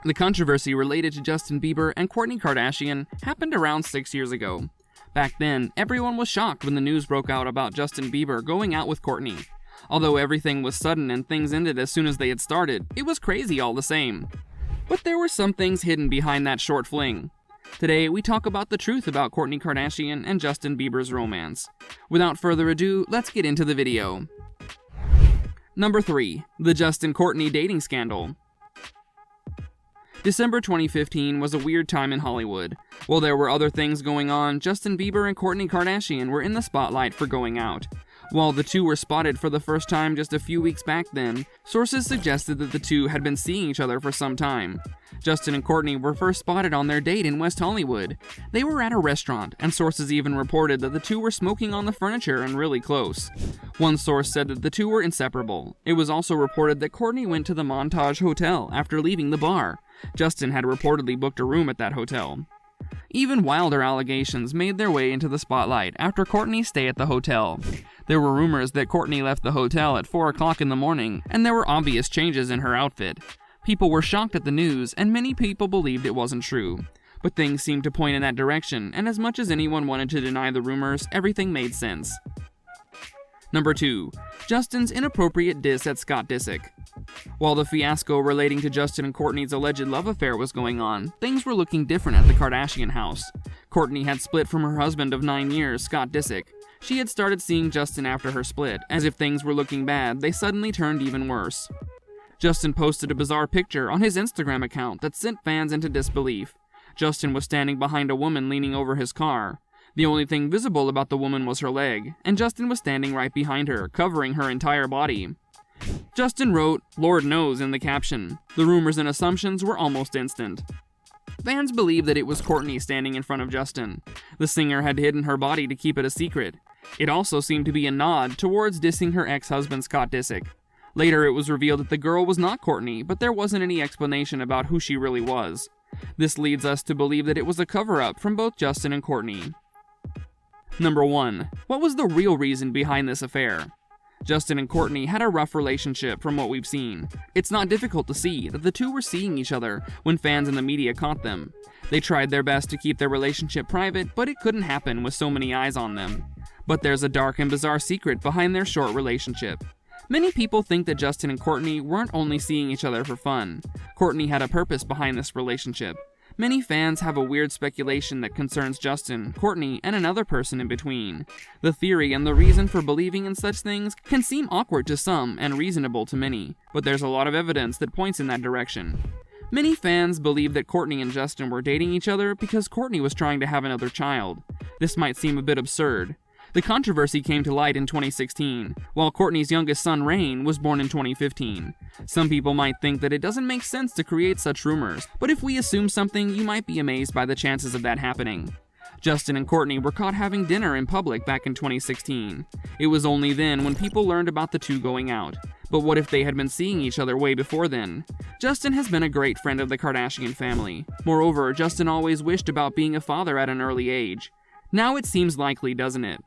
The controversy related to Justin Bieber and Kourtney Kardashian happened around 6 years ago. Back then, everyone was shocked when the news broke out about Justin Bieber going out with Kourtney. Although everything was sudden and things ended as soon as they had started, it was crazy all the same. But there were some things hidden behind that short fling. Today, we talk about the truth about Kourtney Kardashian and Justin Bieber's romance. Without further ado, let's get into the video. Number 3. The Justin-Kourtney dating scandal. December 2015 was a weird time in Hollywood. While there were other things going on, Justin Bieber and Kourtney Kardashian were in the spotlight for going out. While the two were spotted for the first time just a few weeks back then, sources suggested that the two had been seeing each other for some time. Justin and Kourtney were first spotted on their date in West Hollywood. They were at a restaurant, and sources even reported that the two were smoking on the furniture and really close. One source said that the two were inseparable. It was also reported that Kourtney went to the Montage Hotel after leaving the bar. Justin had reportedly booked a room at that hotel. Even wilder allegations made their way into the spotlight after Kourtney's stay at the hotel. There were rumors that Kourtney left the hotel at 4 o'clock in the morning, and there were obvious changes in her outfit. People were shocked at the news, and many people believed it wasn't true. But things seemed to point in that direction, and as much as anyone wanted to deny the rumors, everything made sense. Number 2. Justin's inappropriate diss at Scott Disick. While the fiasco relating to Justin and Kourtney's alleged love affair was going on, things were looking different at the Kardashian house. Kourtney had split from her husband of 9 years, Scott Disick. She had started seeing Justin after her split. As if things were looking bad, they suddenly turned even worse. Justin posted a bizarre picture on his Instagram account that sent fans into disbelief. Justin was standing behind a woman leaning over his car. The only thing visible about the woman was her leg, and Justin was standing right behind her, covering her entire body. Justin wrote, "Lord knows," in the caption. The rumors and assumptions were almost instant. Fans believed that it was Kourtney standing in front of Justin. The singer had hidden her body to keep it a secret. It also seemed to be a nod towards dissing her ex-husband Scott Disick. Later, it was revealed that the girl was not Kourtney, but there wasn't any explanation about who she really was. This leads us to believe that it was a cover-up from both Justin and Kourtney. Number 1. What was the real reason behind this affair? Justin and Kourtney had a rough relationship from what we've seen. It's not difficult to see that the two were seeing each other when fans and the media caught them. They tried their best to keep their relationship private, but it couldn't happen with so many eyes on them. But there's a dark and bizarre secret behind their short relationship. Many people think that Justin and Kourtney weren't only seeing each other for fun. Kourtney had a purpose behind this relationship. Many fans have a weird speculation that concerns Justin, Kourtney, and another person in between. The theory and the reason for believing in such things can seem awkward to some and reasonable to many, but there's a lot of evidence that points in that direction. Many fans believe that Kourtney and Justin were dating each other because Kourtney was trying to have another child. This might seem a bit absurd. The controversy came to light in 2016, while Kourtney's youngest son, Rain, was born in 2015. Some people might think that it doesn't make sense to create such rumors, but if we assume something, you might be amazed by the chances of that happening. Justin and Kourtney were caught having dinner in public back in 2016. It was only then when people learned about the two going out. But what if they had been seeing each other way before then? Justin has been a great friend of the Kardashian family. Moreover, Justin always wished about being a father at an early age. Now it seems likely, doesn't it?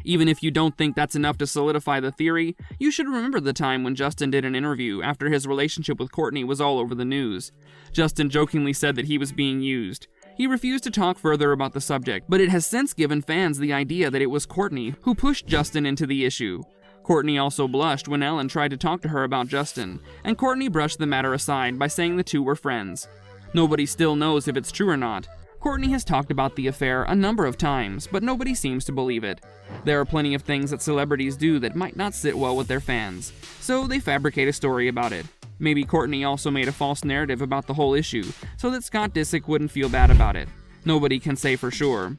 Even if you don't think that's enough to solidify the theory, you should remember the time when Justin did an interview after his relationship with Kourtney was all over the news. Justin jokingly said that he was being used. He refused to talk further about the subject, but it has since given fans the idea that it was Kourtney who pushed Justin into the issue. Kourtney also blushed when Ellen tried to talk to her about Justin, and Kourtney brushed the matter aside by saying the two were friends. Nobody still knows if it's true or not. Kourtney has talked about the affair a number of times, but nobody seems to believe it. There are plenty of things that celebrities do that might not sit well with their fans, so they fabricate a story about it. Maybe Kourtney also made a false narrative about the whole issue, so that Scott Disick wouldn't feel bad about it. Nobody can say for sure.